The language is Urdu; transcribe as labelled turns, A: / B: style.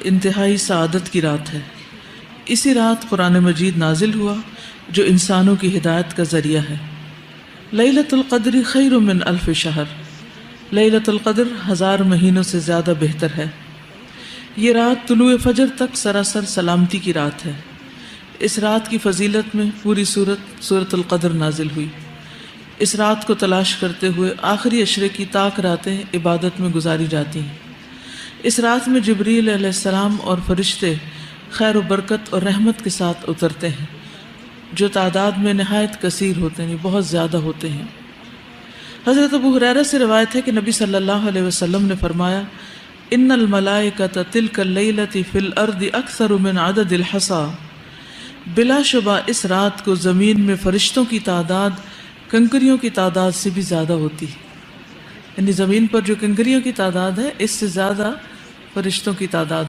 A: انتہائی سعادت کی رات ہے۔ اسی رات قرآن مجید نازل ہوا جو انسانوں کی ہدایت کا ذریعہ ہے۔ لیلۃ القدر خیر من الف شہر، لیلۃ القدر 1000 مہینوں سے زیادہ بہتر ہے۔ یہ رات طلوع فجر تک سراسر سلامتی کی رات ہے۔ اس رات کی فضیلت میں پوری سورۃ القدر نازل ہوئی۔ اس رات کو تلاش کرتے ہوئے آخری عشرے کی طاق راتیں عبادت میں گزاری جاتی ہیں۔ اس رات میں جبریل علیہ السلام اور فرشتے خیر و برکت اور رحمت کے ساتھ اترتے ہیں، جو تعداد میں نہایت کثیر ہوتے ہیں، بہت زیادہ ہوتے ہیں۔ حضرت ابو ہریرہ سے روایت ہے کہ نبی صلی اللہ علیہ وسلم نے فرمایا، ان الملائکۃ تلک اللیلۃ فی الارض اکثر من عدد الحصی، بلا شبہ اس رات کو زمین میں فرشتوں کی تعداد کنکریوں کی تعداد سے بھی زیادہ ہوتی ہے، یعنی زمین پر جو کنکریوں کی تعداد ہے اس سے زیادہ فرشتوں کی تعداد